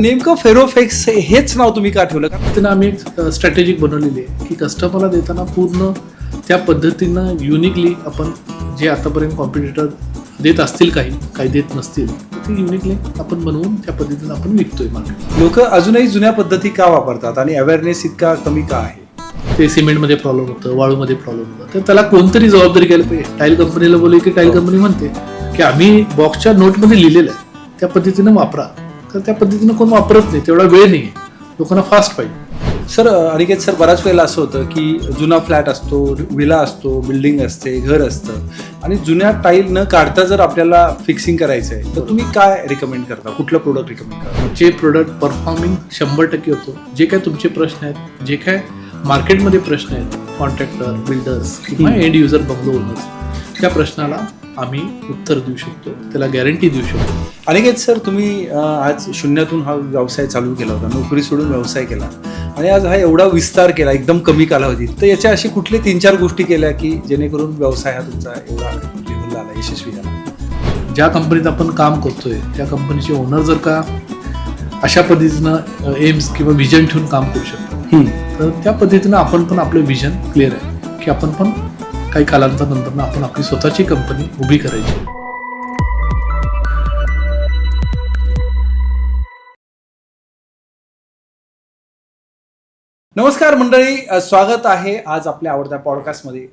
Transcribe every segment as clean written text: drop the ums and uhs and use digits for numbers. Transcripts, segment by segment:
नेमकं फेरोफेक्स हेच नाव तुम्ही का ठेवलं? त्यांना आम्ही एक स्ट्रॅटेजिक बनवलेली आहे की कस्टमरला देताना पूर्ण त्या पद्धतीनं युनिकली आपण जे आतापर्यंत कॉम्पिटिटर देत असतील काही देत नसतील ते युनिकली आपण बनवून त्या पद्धतीनं आपण विकतोय मार्केट. लोक अजूनही जुन्या पद्धती का वापरतात आणि अवेअरनेस इतका कमी का आहे? ते सिमेंटमध्ये प्रॉब्लेम होतं, वाळूमध्ये प्रॉब्लेम होतं, तर त्याला कोणतरी जबाबदारी घ्यायला पाहिजे. टाईल कंपनीला बोलले की टाईल कंपनी म्हणते की आम्ही बॉक्सच्या नोटमध्ये लिहिलेलं आहे त्या पद्धतीनं वापरा, तर त्या पद्धतीनं कोण वापरत नाही, तेवढा वेळ नाही आहे, लोकांना फास्ट पाहिजे. सर अनिकेत सर, बऱ्याच वेळेला असं होतं की जुना फ्लॅट असतो, विला असतो, बिल्डिंग असते, घर असतं आणि जुन्या टाईल न काढता जर आपल्याला फिक्सिंग करायचं आहे तर तुम्ही काय रिकमेंड करता? कुठलं प्रोडक्ट रिकमेंड करता? जे प्रोडक्ट परफॉर्मिंग 100% होतो, जे काय तुमचे प्रश्न आहेत, जे काय मार्केटमध्ये प्रश्न आहेत, कॉन्ट्रॅक्टर, बिल्डर्स किंवा एंड युजर बंगलो ओनर्स, त्या प्रश्नाला आम्ही उत्तर देऊ शकतो, त्याला गॅरंटी देऊ शकतो. अनिकेत सर, तुम्ही आज शून्यातून हा व्यवसाय चालू केला होता, नोकरी सोडून व्यवसाय केला आणि आज हा एवढा विस्तार केला एकदम कमी कालावधीत, तर याच्या अशी कुठले 3-4 गोष्टी केल्या की जेणेकरून व्यवसाय हा तुमचा एवढा लेवलला आला, यशस्वी झाला? ज्या कंपनीत आपण काम करतोय त्या कंपनीचे ओनर जर का अशा पद्धतीनं एम्स किंवा विजन ठेवून काम करू शकतो, तर त्या पद्धतीनं आपण पण आपलं विजन क्लिअर आहे की आपण पण काही कालांतरानंतर आपण आपली स्वतःची कंपनी उभी करायची. नमस्कार मंडळी, स्वागत आहे आज आपल्या आवडत्या पॉडकास्टमध्ये.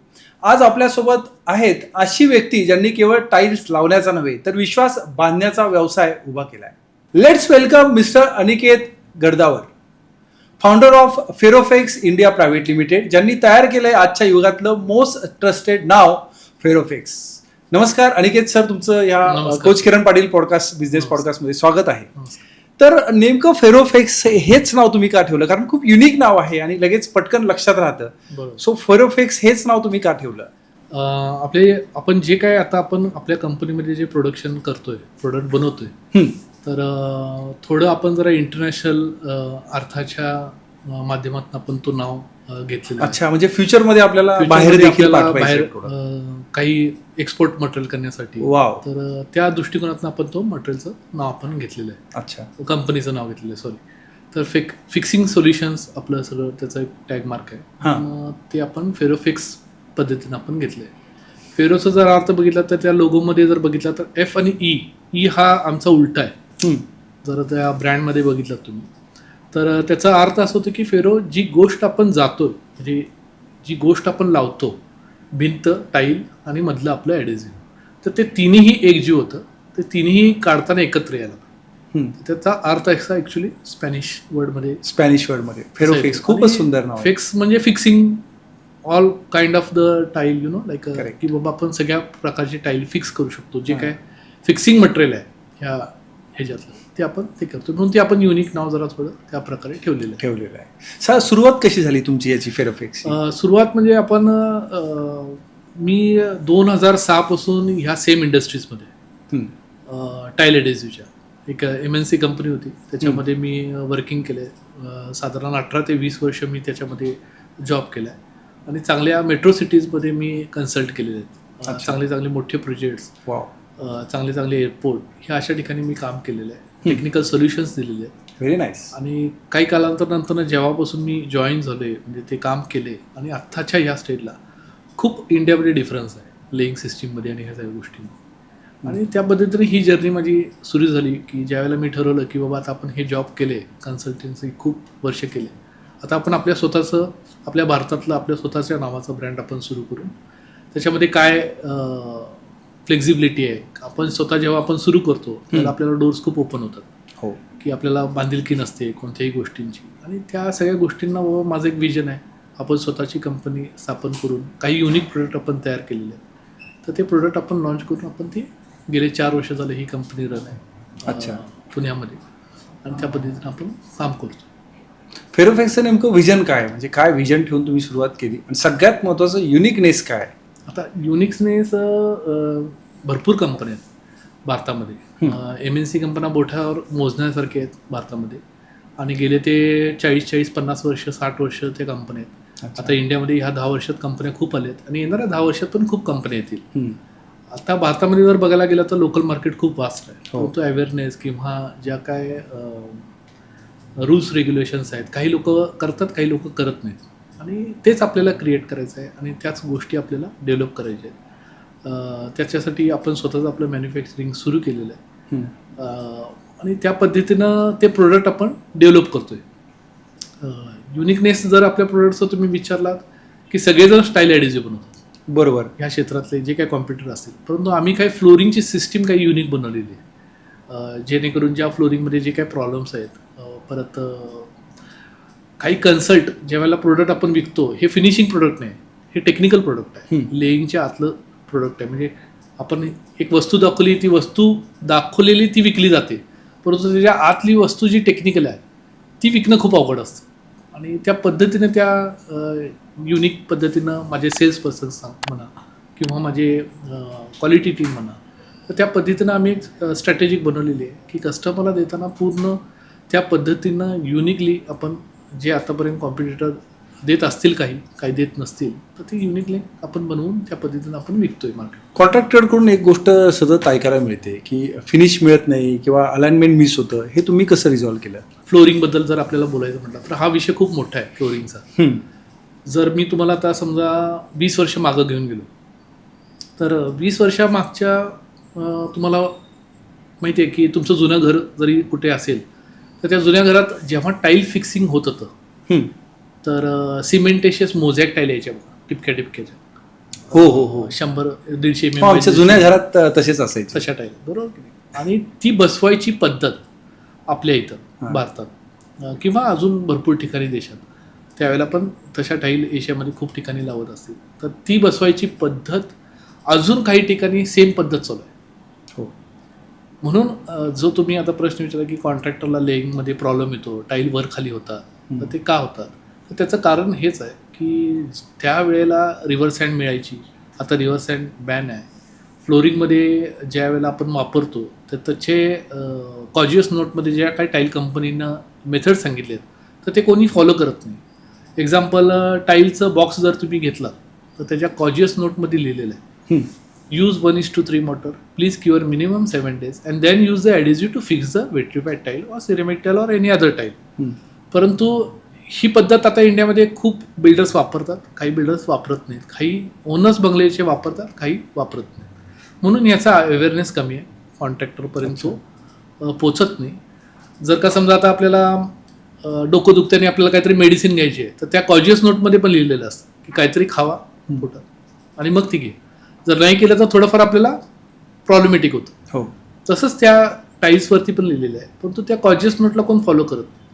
आज आपल्यासोबत आहेत अशी व्यक्ती ज्यांनी केवळ टाईल्स लावण्याचा नव्हे तर विश्वास बांधण्याचा व्यवसाय उभा केलाय. Let's welcome mister Aniket Gadadawar, founder of Ferofex India private limited, ज्यांनी तयार केलंय आजच्या युगातलं मोस्ट ट्रस्टेड नाव फेरोफेक्स. नमस्कार अनिकेत सर, तुमचं या coach Kiran Patil podcast business पॉडकास्टमध्ये स्वागत आहे. तर नेमकं फेरोफेक्स हेच नाव तुम्ही का ठेवलं? कारण खूप युनिक नाव आहे आणि लगेच पटकन लक्षात राहतं. सो फेरोफेक्स हेच नाव तुम्ही का ठेवलं? आपण जे काय आता आपण आपल्या कंपनीमध्ये जे प्रोडक्शन करतोय, प्रोडक्ट बनवतोय, तर थोडं आपण जरा इंटरनॅशनल अर्थाच्या माध्यमातून आपण तो नाव घेतलेलं. अच्छा, म्हणजे फ्युचरमध्ये आपल्याला बाहेर देखील बाहेर काही एक्सपोर्ट मटेरियल करण्यासाठी. वाव. तर त्या दृष्टिकोनातून आपण तो मटेरियलचं नाव आपण घेतलेलं आहे. अच्छा, कंपनीचं नाव घेतलेलं आहे, सॉरी. तर फिक्सिंग सोल्युशन्स आपलं सगळं त्याचं एक टॅग मार्क आहे, ते आपण फेरोफिक्स पद्धतीनं आपण घेतलंय. फेरोचा जर अर्थ बघितला तर त्या लोगोमध्ये जर बघितला तर एफ आणि ई हा आमचा उलटा आहे. जर त्या ब्रँडमध्ये बघितलं तुम्ही तर त्याचा अर्थ असं होतं की फेरो जी गोष्ट आपण जातो, म्हणजे जी गोष्ट आपण लावतो, भिंत, टाईल आणि मधलं आपलं ॲडेझिव्ह, तर ते तिन्ही एक जीव होतं, ते तिन्ही काढताना एकत्र यायला. त्याचा अर्थ असा ॲक्च्युली स्पॅनिश वर्डमध्ये फेरोफिक्स. खूपच सुंदर नाव. फिक्स म्हणजे fixing all kind of the tile, you know, like की बाबा आपण सगळ्या प्रकारची टाईल फिक्स करू शकतो. जे काय फिक्सिंग मटेरियल आहे ह्याच्यातलं ते आपण ते करतो, म्हणून ते आपण युनिक नाव जरा थोडं त्या प्रकारे ठेवलेलं आहे. सर, सुरुवात कशी झाली तुमची याची फेरोफिक्स? सुरुवात म्हणजे आपण मी 2006 पासून ह्या सेम इंडस्ट्रीजमध्ये टाईल एडेझिव्हच्या एक MNC कंपनी होती, त्याच्यामध्ये मी वर्किंग केलं आहे. साधारण 18 ते 20 वर्ष मी त्याच्यामध्ये जॉब केला आहे आणि चांगल्या मेट्रो सिटीजमध्ये मी कन्सल्ट केलेले आहेत. चांगले मोठे प्रोजेक्ट्स, चांगले एअरपोर्ट, ह्या अशा ठिकाणी मी काम केलेलं आहे. टेक्निकल सोल्युशन्स दिलेले आहेत. Very nice. आणि काही कालांतरानंतर जेव्हापासून मी जॉईन झालोय, म्हणजे ते काम केले आणि आत्ताच्या ह्या स्टेजला खूप इंडियामध्ये डिफरन्स आहे लेईंग सिस्टीममध्ये आणि ह्या सगळ्या गोष्टींमध्ये. आणि त्या पद्धतीने ही जर्नी माझी सुरू झाली की ज्यावेळेला मी ठरवलं की बाबा आता आपण हे जॉब केले, कन्सल्टन्सी खूप वर्ष केले, आता आपण आपल्या स्वतःचं, आपल्या भारतातलं आपल्या स्वतःच्या नावाचं ब्रँड आपण सुरू करून त्याच्यामध्ये काय फ्लेक्झिबिलिटी आहे. आपण स्वतः जेव्हा आपण सुरू करतो त्याला आपल्याला डोर्स खूप ओपन होतात. हो, की आपल्याला बांधिलकी नसते कोणत्याही गोष्टींची, आणि त्या सगळ्या गोष्टींना बाबा माझं एक विजन आहे, आपण स्वतःची कंपनी स्थापन करून काही युनिक प्रोडक्ट आपण तयार केलेले आहेत, तर ते प्रोडक्ट आपण लॉन्च करून आपण ते गेले 4 वर्ष झाले ही कंपनी रन आहे. अच्छा, पुण्यामध्ये, आणि त्या पद्धतीनं आपण काम करतो. फेरोफेक्सचं नेमकं विजन काय, म्हणजे काय विजन ठेवून तुम्ही सुरुवात केली आणि सगळ्यात महत्त्वाचं युनिकनेस काय? आता युनिकनेस भरपूर कंपन्या आहेत भारतामध्ये. MNC कंपन्या बोटावर मोजण्यासारखे आहेत भारतामध्ये, आणि गेले ते 40-50 वर्ष, 60 वर्ष ते कंपन्या आहेत. आता इंडियामध्ये ह्या 10 वर्षात कंपन्या खूप आल्यात आणि येणाऱ्या 10 वर्षात पण खूप कंपन्या येतील. आता भारतामध्ये जर बघायला गेलं तर लोकल मार्केट खूप वास्ट आहे. तो अवेअरनेस किंवा ज्या काय रूल्स रेग्युलेशन्स आहेत. काही लोक करतात, काही लोक करत नाहीत, आणि तेच आपल्याला क्रिएट करायचं आहे आणि त्याच गोष्टी आपल्याला डेव्हलप करायच्या आहेत. त्याच्यासाठी आपण स्वतःच आपलं मॅन्युफॅक्चरिंग सुरू केलेलं आहे. आणि त्या पद्धतीनं ते प्रोडक्ट आपण डेव्हलप करतोय. युनिकनेस जर आपल्या प्रोडक्टचा तुम्ही विचारलात की सगळेजण स्टाईल ॲडिझिव्ह बनवतात बरोबर. ह्या क्षेत्रातले जे काही कॉम्प्युटर असतील, परंतु आम्ही काही फ्लोरिंगची सिस्टीम काही युनिक बनवलेली आहे, जेणेकरून ज्या फ्लोरिंगमध्ये जे काही प्रॉब्लेम्स आहेत, परत काही कन्सल्ट ज्यावेळेला प्रोडक्ट आपण विकतो, हे फिनिशिंग प्रोडक्ट नाही, हे टेक्निकल प्रोडक्ट आहे, लेईंगच्या आतलं प्रोडक्ट आहे. म्हणजे आपण एक वस्तू दाखवली, ती वस्तू दाखवलेली ती विकली जाते, परंतु त्याच्या आतली वस्तू जी टेक्निकल आहे ती विकणं खूप अवघड असतं. आणि त्या पद्धतीने त्या युनिक पद्धतीनं माझे सेल्स पर्सन्स म्हणा किंवा माझे क्वालिटी टीम म्हणा, तर त्या पद्धतीनं आम्ही एक स्ट्रॅटेजिक बनवलेली आहे की कस्टमरला देताना पूर्ण त्या पद्धतीनं युनिकली आपण जे आतापर्यंत कॉम्पिटिटर देत असतील काही देत नसतील, तर ते युनिकली आपण बनवून त्या पद्धतीनं आपण विकतोय मार्केट. कॉन्ट्रॅक्टरकडून एक गोष्ट सतत ऐकायला मिळते की फिनिश मिळत नाही किंवा अलाइनमेंट मिस होतं, हे तुम्ही कसं रिझॉल्व्ह केलं? फ्लोरिंगबद्दल जर आपल्याला बोलायचं म्हटलं तर हा विषय खूप मोठा आहे फ्लोरिंगचा. जर मी तुम्हाला आता समजा 20 वर्ष मागं घेऊन गेलो, तर 20 वर्षामागच्या तुम्हाला माहिती आहे की तुमचं जुनं घर जरी कुठे असेल, तर त्या जुन्या घरात जेव्हा टाईल फिक्सिंग होत होतं, तर सिमेंटेशियस मोझॅक टाईल यायच्या बघा, टिपक्याच्या. हो 100-150 आमच्या जुन्या घरात तसेच असायचे, तशा टाईल, बरोबर की नाही? आणि ती बसवायची पद्धत आपल्या इथं भारतात किंवा अजून भरपूर ठिकाणी देशात, त्यावेळेला पण तशा टाईल एशियामध्ये खूप ठिकाणी लावत असतील, तर ती बसवायची पद्धत अजून काही ठिकाणी सेम पद्धत चालू आहे. म्हणून जो तुम्ही आता प्रश्न विचारला की कॉन्ट्रॅक्टरला लेईंगमध्ये प्रॉब्लेम येतो, टाईल वर खाली होतात, तर ते का होतात? तर त्याचं कारण हेच आहे की त्यावेळेला रिव्हर्स हँड मिळायची, आता रिव्हर्स हँड बॅन आहे. फ्लोरिंगमध्ये ज्या वेळेला आपण वापरतो, तर त्याचे कॉजियस नोटमध्ये ज्या काही टाईल कंपनीनं मेथड सांगितले आहेत, तर ते कोणी फॉलो करत नाही. एक्झाम्पल, टाईलचं बॉक्स जर तुम्ही घेतला, तर त्याच्या कॉजियस नोटमध्ये लिहिलेलं आहे, use 1:3 mortar, please cure minimum 7 days and then use the adhesive to fix the vitrified tile or ceramic tile or any other tile. परंतु ही पद्धत आता इंडियामध्ये खूप बिल्डर्स वापरतात, काही बिल्डर्स वापरत नाहीत, काही ओनर्स बंगलेचे वापरतात, काही वापरत नाहीत. म्हणून याचा अवेअरनेस कमी आहे, कॉन्ट्रॅक्टरपर्यंत तो पोचत नाही. जर का समजा आता आपल्याला डोकं दुखत्याने आपल्याला काहीतरी मेडिसिन घ्यायची आहे, तर त्या कॉजियस नोटमध्ये पण लिहिलेलं असतं की काहीतरी खावा पोटात आणि मग ती घे. जर नाही केलं तर थोडंफार आपल्याला प्रॉब्लेमॅटिक होतं. तसंच त्या टाईल्सवरती पण लिहिलेलं आहे, परंतु त्या कॉजियस नोटला कोण फॉलो करत नाही.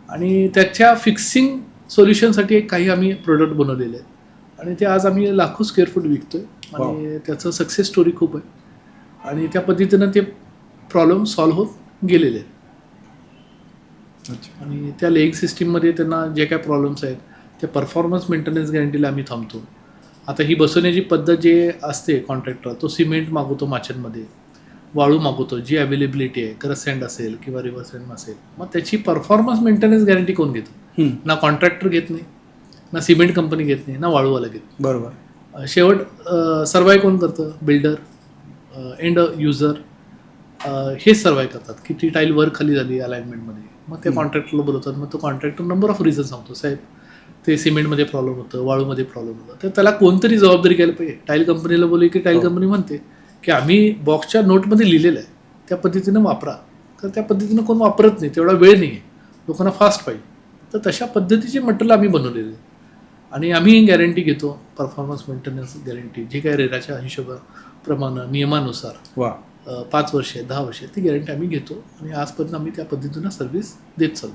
आणि त्याच्या फिक्सिंग सोल्युशनसाठी काही आम्ही प्रोडक्ट बनवलेले आहेत आणि ते आज आम्ही लाखो स्क्वेअर फूट विकतोय आणि त्याचं सक्सेस स्टोरी खूप आहे आणि त्या पद्धतीनं ते प्रॉब्लेम सॉल्व्ह होत गेलेले आहेत. आणि त्या लेईंग सिस्टीममध्ये त्यांना जे काय प्रॉब्लेम्स आहेत, त्या परफॉर्मन्स मेंटेनन्स गॅरंटीला आम्ही थांबतो. आता ही बसवण्याची पद्धत जे असते, कॉन्ट्रॅक्टर तो सिमेंट मागवतो माचनमध्ये, वाळू मागवतो, जी अवेलेबिलिटी आहे, खरं सँड असेल किंवा रिव्हर्स सँड असेल, मग त्याची परफॉर्मन्स मेंटेनन्स गॅरंटी कोण घेतो? ना कॉन्ट्रॅक्टर घेत नाही, ना सिमेंट कंपनी घेत नाही, ना वाळूवाला घेत नाही. बरोबर. शेवट सर्वाय कोण करतं? बिल्डर, एंड युजर हेच सर्वाय करतात की ती टाईल वर खाली झाली अलाइनमेंटमध्ये, मग त्या कॉन्ट्रॅक्टरला बोलवतात. मग तो कॉन्ट्रॅक्टर नंबर ऑफ रिझन सांगतो, साहेब ते सिमेंटमध्ये प्रॉब्लेम होतं, वाळूमध्ये प्रॉब्लेम होतं, तर त्याला कोणतरी जबाबदारी घ्यायला पाहिजे. टाईल कंपनीला बोलले की टाईल कंपनी म्हणते की आम्ही बॉक्सच्या नोटमध्ये लिहिलेलं आहे, त्या पद्धतीनं वापरा. तर त्या पद्धतीनं कोण वापरत नाही, तेवढा वेळ नाही आहे, लोकांना फास्ट पाहिजे. तर तशा पद्धतीचे मटेरियल आम्ही बनवलेले आहे आणि आम्ही गॅरंटी घेतो, परफॉर्मन्स मेंटेनन्स गॅरंटी, जे काही रेराच्या हिशोबाप्रमाणे नियमानुसार 5 वर्षे 10 वर्षे ती गॅरंटी आम्ही घेतो आणि आजपर्यंत आम्ही त्या पद्धतीनं सर्व्हिस देत चालू.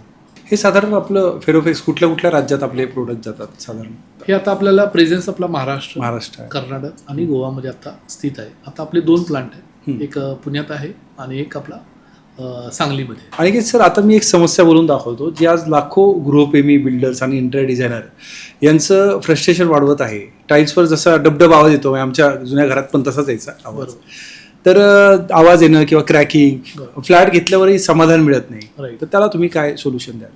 हे साधारण आपलं फेरोफेक्स कुठल्या राज्यात आपले प्रोडक्ट जातात साधारण? हे आता आपल्याला प्रेझेन्स आपला महाराष्ट्र, आहे, कर्नाटक आणि गोवामध्ये आता स्थित आहे. आता आपले 2 प्लांट आहेत, एक पुण्यात आहे आणि एक आपला सांगलीमध्ये. आणि सर, आता मी एक समस्या बोलून दाखवतो जी आज लाखो गृहप्रेमी, बिल्डर्स आणि इंटेरियर डिझायनर यांचं फ्रस्ट्रेशन वाढवत आहे. टाईल्सवर जसा डबडब आवाज येतो, आमच्या जुन्या घरात पण तसाच यायचा आवाज, तर आवाज येणं किंवा क्रॅकिंग, फ्लॅट घेतल्यावरही समाधान मिळत नाही, तर त्याला तुम्ही काय सोल्युशन द्याल?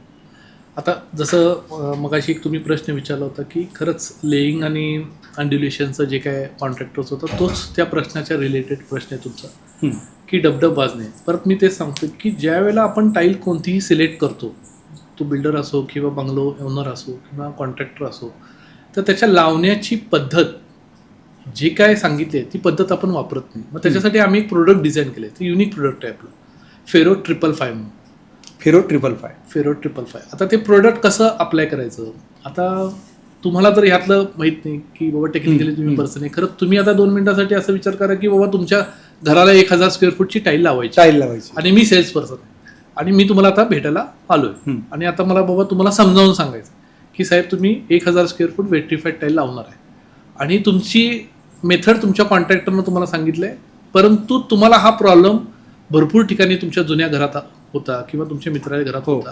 आता जसं मगाशी एक तुम्ही प्रश्न विचारला होता की खरंच लेईंग आणि अनड्युलेशनचं जे काय कॉन्ट्रॅक्टर्स होतं, तोच त्या प्रश्नाच्या रिलेटेड प्रश्न आहे तुमचा की डबडब वाजणे. परत मी तेच सांगतो की ज्या वेळेला आपण टाईल कोणतीही सिलेक्ट करतो, तो बिल्डर असो किंवा बंगलो ओनर असो किंवा कॉन्ट्रॅक्टर असो, तर त्याच्या लावण्याची पद्धत जी काय सांगितली आहे ती पद्धत आपण वापरत नाही. मग त्याच्यासाठी आम्ही एक प्रोडक्ट डिझाईन केले. ते युनिक प्रोडक्ट आहे आपलं, फेरो 555 म्हणून. फेरो 555. आता ते प्रोडक्ट कसं अप्लाय करायचं, आता तुम्हाला तर ह्यातलं माहित नाही की बाबा टेक्निकली तुम्ही पर्सन आहे. खरं तुम्ही आता 2 मिनिटासाठी असं विचार करा की बाबा तुमच्या घराला 1000 स्क्वेअर फूटची टाईल लावायची आणि मी सेल्स पर्सन आहे आणि मी तुम्हाला आता भेटायला आलोय आणि आता मला बाबा तुम्हाला समजावून सांगायचं की साहेब तुम्ही 1000 स्क्वेअर फूट वेट्रिफाईड टाईल लावणार आहे आणि तुमची मेथड तुमच्या कॉन्ट्रॅक्टरनं तुम्हाला सांगितलंय, परंतु तुम्हाला हा प्रॉब्लेम भरपूर ठिकाणी तुमच्या जुन्या घरात होता किंवा तुमच्या मित्राच्या घरात होता,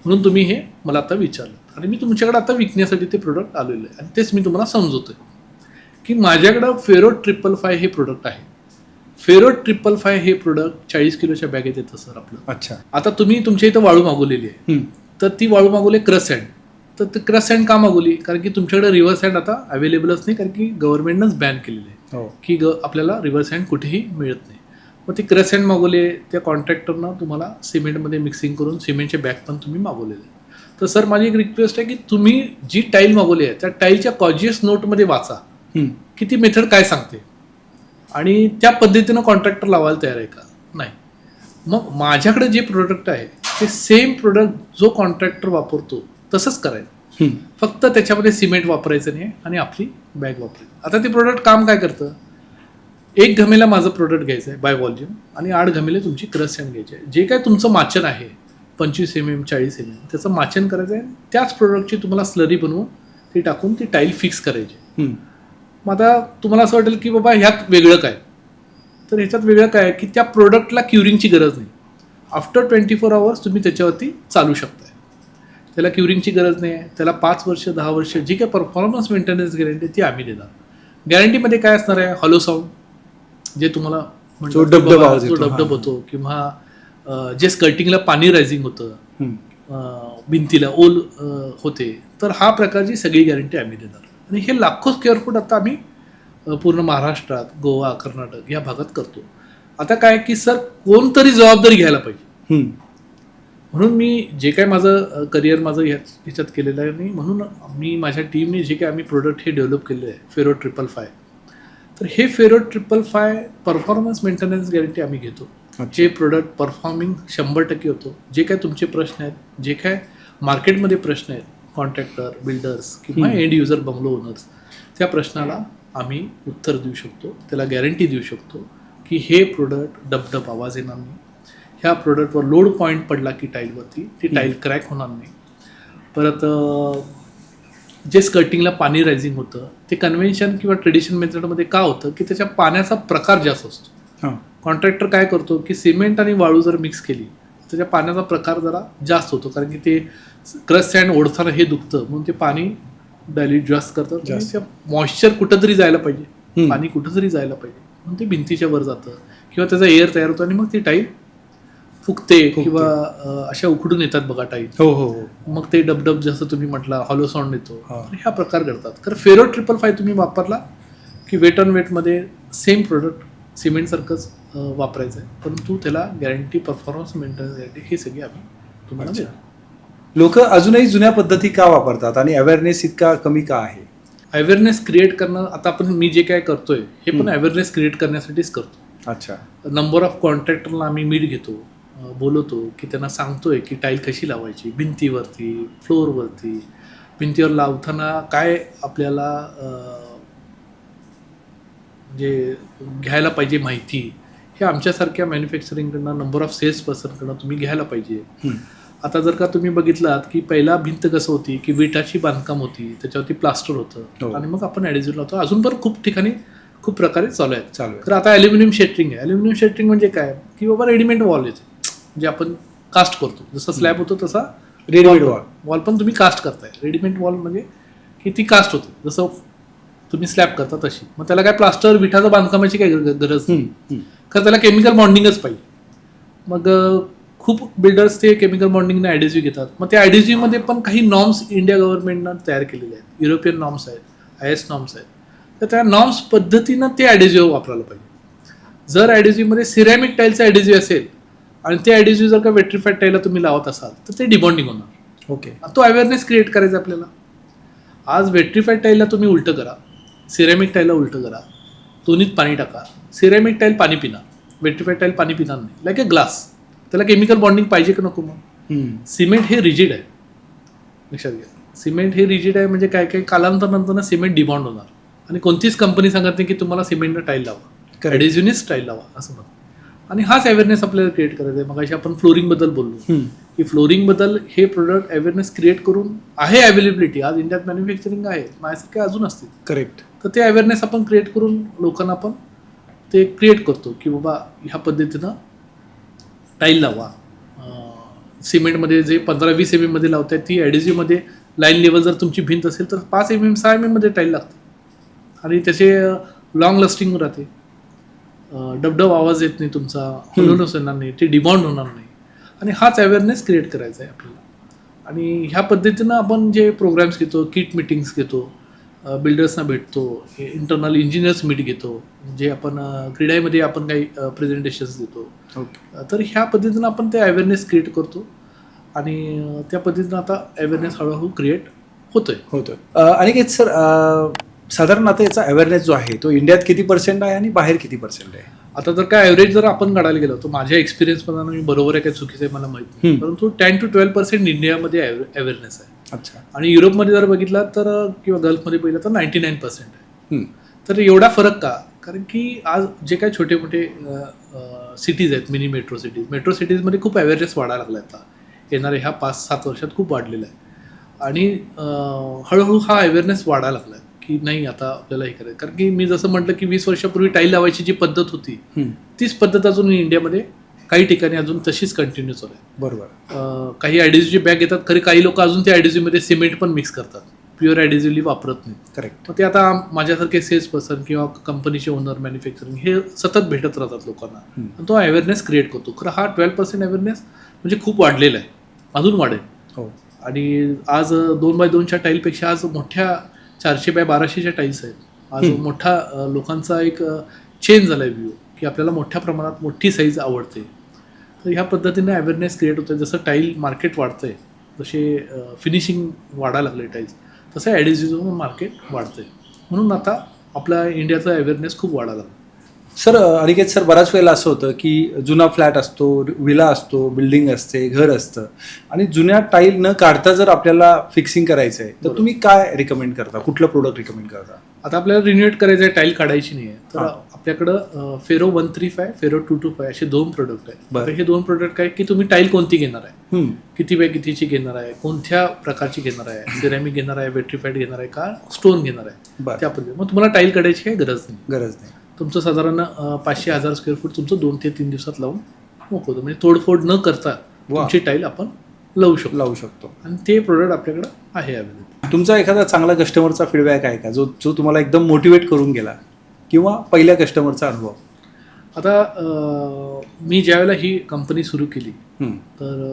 म्हणून तुम्ही हे मला आता विचारलं आणि मी तुमच्याकडे आता विकण्यासाठी ते प्रोडक्ट आलेलं आहे आणि तेच मी तुम्हाला समजवतोय की माझ्याकडं फेरो 555 हे प्रोडक्ट आहे. फेरो 555 हे प्रोडक्ट 40 किलोच्या बॅगेत येतं सर आपलं. अच्छा. आता तुम्ही तुमच्या इथं वाळू मागवलेली आहे, तर ती वाळू मागवली क्रश सँड. तर ते क्रश सँड का मागवली, कारण की तुमच्याकडे रिव्हर सँड आता अवेलेबलच नाही, कारण की गव्हर्नमेंटनंच बॅन केलेलं आहे की आपल्याला रिव्हर सँड कुठेही मिळत नाही. मग ती क्रश सँड मागवले, त्या कॉन्ट्रॅक्टरनं तुम्हाला सिमेंटमध्ये मिक्सिंग करून सिमेंटचे बॅग पण तुम्ही मागवलेले. तर सर माझी एक रिक्वेस्ट आहे की तुम्ही जी टाईल मागवली आहे त्या टाईलच्या कॉजियस नोटमध्ये वाचा की ती मेथड काय सांगते आणि त्या पद्धतीनं कॉन्ट्रॅक्टर लावायला तयार आहे का नाही. मग माझ्याकडे जे प्रोडक्ट आहे ते सेम प्रोडक्ट जो कॉन्ट्रॅक्टर वापरतो तसंच करायचं, फक्त त्याच्यामध्ये सिमेंट वापरायचं नाही आणि आपली बॅग वापरायची. आता ते प्रोडक्ट काम काय करतं, 1 घमेला माझं प्रोडक्ट घ्यायचं आहे बाय व्हॉल्यूम आणि 8 घमेले तुमची क्रश सँड घ्यायची आहे. जे काय तुमचं माचन आहे 25 mm 40 mm त्याचं माचन करायचं आहे, त्याच प्रोडक्टची तुम्हाला स्लरी बनवून ती टाकून ती टाईल फिक्स करायची. मग आता तुम्हाला असं वाटेल की बाबा ह्यात वेगळं काय, तर ह्याच्यात वेगळं काय आहे की त्या प्रोडक्टला क्युरिंगची गरज नाही. आफ्टर 24 hours तुम्ही त्याच्यावरती चालू शकताय. त्याला क्युरिंगची गरज नाही आहे. त्याला 5 वर्ष 10 वर्ष जी काय परफॉर्मन्स मेंटेनन्स गॅरंटी ती आम्ही देणार. गॅरंटीमध्ये काय असणार आहे, हॉलो साऊंड जे तुम्हाला डबडब होतो किंवा जे स्कर्टिंगला पाणी रायझिंग होतं, भिंतीला ओल होते, तर हा प्रकारची सगळी गॅरंटी आम्ही देणार. आणि हे लाखो स्क्वेअर फूट आता आम्ही पूर्ण महाराष्ट्रात, गोवा, कर्नाटक या भागात करतो. आता काय की सर कोणतरी जबाबदारी घ्यायला पाहिजे, म्हणून मी जे काय माझं करिअर माझं ह्याच्यात केलेलं आहे, म्हणून मी माझ्या टीमने जे काय आम्ही प्रोडक्ट हे डेव्हलप केले आहे फेरो 555. तर हे फेरो 555 परफॉर्मन्स मेंटेनन्स गॅरंटी आम्ही घेतो. जे प्रोडक्ट परफॉर्मिंग 100% होतो. जे काय तुमचे प्रश्न आहेत, जे काय मार्केटमध्ये प्रश्न आहेत, कॉन्ट्रॅक्टर, बिल्डर्स किंवा एंड युजर बंगलो ओनर्स, त्या प्रश्नाला आम्ही उत्तर देऊ शकतो, त्याला गॅरंटी देऊ शकतो की हे प्रोडक्ट डबडब आवाज येणार नाही, ह्या प्रोडक्टवर लोड पॉईंट पडला की टाईलवरती ती टाईल क्रॅक होणार नाही. परत जे स्कर्टिंगला पाणी रायझिंग होतं ते कन्व्हेन्शन किंवा ट्रेडिशन मेथडमध्ये का होतं की त्याच्या पाण्याचा प्रकार जास्त असतो. कॉन्ट्रॅक्टर काय करतो की सिमेंट आणि वाळू जर मिक्स केली त्याच्या पाण्याचा प्रकार जरा जास्त होतो, कारण की ते क्रश सँड ओढताना हे दुखतं, म्हणून ते पाणी डायल्यूट जास्त करतात. त्या मॉइश्चर कुठंतरी जायला पाहिजे, पाणी कुठंतरी जायला पाहिजे, म्हणून ते भिंतीच्या वर जातं किंवा त्याचा एअर तयार होतो आणि मग ती टाईल फुगते किंवा अशा उकडून येतात बघा टाईल. मग ते डबडब जसं तुम्ही म्हटलं हॉलो साऊंड येतो, ह्या प्रकार करतात. तर फेरो 555 तुम्ही वापरला की वेट ऑन वेटमध्ये सेम प्रोडक्ट सिमेंट सारखंच वापरायचं आहे, परंतु त्याला गॅरंटी, परफॉर्मन्स मेंटेनन्स गॅरंटी हे सगळी आम्ही तुम्हाला देतो. लोक अजूनही जुन्या पद्धती का वापरतात आणि अवेअरनेस इतका कमी का आहे? अवेअरनेस क्रिएट करणं, आता आपण मी जे काय करतोय हे पण अवेअरनेस क्रिएट करण्यासाठीच करतो. अच्छा. नंबर ऑफ कॉन्ट्रॅक्टरला आम्ही मीट घेतो, बोलवतो की त्यांना सांगतोय की टाईल कशी लावायची, भिंतीवरती, फ्लोअरवरती, भिंतीवर लावताना काय आपल्याला म्हणजे घ्यायला पाहिजे माहिती, हे आमच्यासारख्या मॅन्युफॅक्चरिंगकडनं, नंबर ऑफ सेल्स पर्सनकडनं तुम्ही घ्यायला पाहिजे. आता जर का तुम्ही बघितलात की पहिला भिंत कसं होती की विटाची बांधकाम होती, त्याच्यावरती प्लास्टर होतं आणि मग आपण ॲडिझिव्ह लावतो. अजून पण खूप ठिकाणी खूप प्रकारे चालू आहे. तर आता ॲल्युमिनियम शेटरिंग आहे. ॲल्युमिनियम शेटरिंग म्हणजे काय की बाबा रेडीमेड वॉल येते, जे आपण कास्ट करतो, जसं स्लॅब होतो तसा रेडीमेड वॉल पण तुम्ही कास्ट करताय. रेडीमेड वॉल म्हणजे की ती कास्ट होते, जसं तुम्ही स्लॅब करता तशी. मग त्याला काय प्लास्टर विठाचं बांधकामाची काही गरज नाही, कारण त्याला केमिकल बॉन्डिंगच पाहिजे. मग खूप बिल्डर्स ते केमिकल बॉन्डिंगने ॲडिझिव्ह घेतात. मग त्या ॲडिझिव्हमध्ये पण काही नॉर्म्स इंडिया गव्हर्नमेंटनं तयार केलेले आहेत, युरोपियन नॉर्म्स आहेत, IS नॉर्म्स आहेत. तर त्या नॉर्म्स पद्धतीनं ते ॲडिझिव्ह वापरायला पाहिजे. जर ॲडिझिव्हमध्ये सिरॅमिक टाईलचं ॲडिझिव्ह असेल आणि ते ॲडिझिव्ह जर का वेट्रिफाईड टाईलला तुम्ही लावत असाल तर ते डिबॉन्डिंग होणार. ओके. तो अवेअरनेस क्रिएट करायचा आपल्याला. आज वेट्रिफाईड टाईलला तुम्ही उलटं करा, सिरॅमिक टाईलला उलटं करा, दोन्हीत पाणी टाका. सिरॅमिक टाईल पाणी पिणार, वेट्रिफाईड टाईल पाणी पिणार नाही. लाईक अ ग्लास, त्याला केमिकल बॉन्डिंग पाहिजे की नको. मग सिमेंट हे रिजिड आहे, लक्षात घ्या. सिमेंट हे रिजिड आहे म्हणजे काय काय कालांतरानंतर सिमेंट डिबॉन्ड होणार. आणि कोणतीच कंपनी सांगत नाही की तुम्हाला सिमेंटनं टाईल लावा, ॲडेझिव्हनीच टाईल लावा असं म्हणतात. आणि हाच अवेअरनेस आपल्याला क्रिएट करायचा आहे. मग अशी आपण फ्लोरिंगबद्दल बोललो की फ्लोरिंगबद्दल हे प्रोडक्ट अवेअरनेस क्रिएट करून आहे. अवेलेबिलिटी आज इंडियात मॅन्युफॅक्चरिंग आहे, माझ्यासारखे अजून असतील. करेक्ट. तर ते अवेअरनेस आपण क्रिएट करून लोकांना आपण ते क्रिएट करतो की बाबा ह्या पद्धतीनं टाईल लावा. सिमेंटमध्ये जे 15-20 mm मध्ये लावताय ती ॲडेझिव्हमध्ये लाईन लेवल जर तुमची भिंत असेल तर 5 mm 6 mm मध्ये टाईल लागते आणि त्याचे लॉंग लास्टिंग राहते. डबडब आवाज येत नाही तुमचा, हलूनच येणार नाही, ते डिबॉन्ड होणार नाही. आणि हाच अवेअरनेस क्रिएट करायचा आहे आपल्याला. आणि ह्या पद्धतीनं आपण जे प्रोग्राम्स घेतो, किट मिटिंग्स घेतो, बिल्डर्सना भेटतो, इंटरनल इंजिनियर्स मीट घेतो, जे आपण क्रीडामध्ये आपण काही प्रेझेंटेशन्स देतो. तर ह्या पद्धतीनं आपण ते अवेअरनेस क्रिएट करतो आणि त्या पद्धतीनं आता अवेअरनेस हळूहळू क्रिएट होतोय. अनिकेत सर, साधारण आता याचा अवेअरनेस जो आहे तो इंडियात किती % आहे आणि बाहेर किती % आहे? आता जर काय ॲव्हरेज जर आपण काढायला गेलो तर माझ्या एक्सपिरियन्सप्रमाणे मी बरोबर आहे काय चुकीचं आहे मला माहिती नाही, परंतु 10 to 12% इंडियामध्ये अवेअरनेस आहे. अच्छा. आणि युरोपमध्ये जर बघितला तर किंवा गल्फमध्ये बघितलं तर 99% आहे. तर एवढा फरक का? कारण की आज जे काही छोटे मोठे सिटीज आहेत, मिनी मेट्रो सिटीजमध्ये खूप अवेअरनेस वाढायला लागला आता. येणाऱ्या ह्या 5-7 वर्षात खूप वाढलेला आहे. आणि हळूहळू हा अवेअरनेस वाढायला लागला आहे की नाही आता आपल्याला हे करायचं. कारण की मी जसं म्हटलं की 20 वर्षापूर्वी टाईल लावायची जी पद्धत होती तीच पद्धत अजून इंडियामध्ये काही ठिकाणी अजून तशीच कंटिन्यू चालू आहे. बरोबर. काही ॲडेझिव्हची बॅग येतात, खरी काही लोक अजून त्या ॲडेझिव्हमध्ये सिमेंट पण मिक्स करतात, प्युअर ॲडेझिव्हली वापरत नाही. करेक्ट. मग ते आता माझ्यासारखे सेल्स पर्सन किंवा कंपनीचे ओनर, मॅन्युफॅक्चरिंग हे सतत भेटत राहतात लोकांना आणि तो अवेअरनेस क्रिएट करतो. खरं हा 12% अवेअरनेस म्हणजे खूप वाढलेला आहे, अजून वाढेल. हो. आणि आज 2x2च्या टाईलपेक्षा आज मोठ्या 400x1200च्या टाईल्स आहेत. आज मोठा लोकांचा एक चेंज झाला आहे व्ह्यू की आपल्याला मोठ्या प्रमाणात मोठी साईज आवडते. तर ह्या पद्धतीने अवेअरनेस क्रिएट होतं. जसं टाईल मार्केट वाढतं आहे, जसे फिनिशिंग वाढायला लागले टाईल्स, तसं ॲडेझिव्ह मार्केट वाढतं आहे. म्हणून आता आपल्या इंडियाचा अवेअरनेस खूप वाढायला लागला. सर, अनिकेत सर, बऱ्याच वेळेला असं होतं की जुना फ्लॅट असतो, विला असतो, बिल्डिंग असते, घर असतं आणि जुन्या टाईल न काढता जर आपल्याला फिक्सिंग करायचं आहे तर तुम्ही काय रिकमेंड करता? कुठलं प्रोडक्ट रिकमेंड करता? आता आपल्याला रिन्युएट करायचं आहे, टाईल काढायची नाही आहे, तर आपल्याकडं फेरो 135, फेरो 225 असे 2 प्रोडक्ट आहेत. हे 2 प्रोडक्ट काय की तुम्ही टाईल कोणती घेणार आहे, किती बाय कितीची घेणार आहे, कोणत्या प्रकारची घेणार आहे, सिरॅमिक घेणार आहे, वेट्रिफाईड घेणार आहे का स्टोन घेणार आहे, त्या पद्धतीने मग तुम्हाला टाईल काढायची काही गरज नाही. तुमचं साधारण 500-1000 स्क्वेअर फूट तुमचं 2 ते 3 दिवसात लावून मोकळं होतं. म्हणजे तोडफोड न करता तुमची टाईल आपण लावू शकतो. आणि ते प्रोडक्ट आपल्याकडं आहे अवेलेबल. तुमचा एखादा चांगला कस्टमरचा फीडबॅक आहे का जो तुम्हाला एकदम मोटिवेट करून गेला, किंवा पहिल्या कस्टमरचा अनुभव? आता मी ज्यावेळेला ही कंपनी सुरू केली तर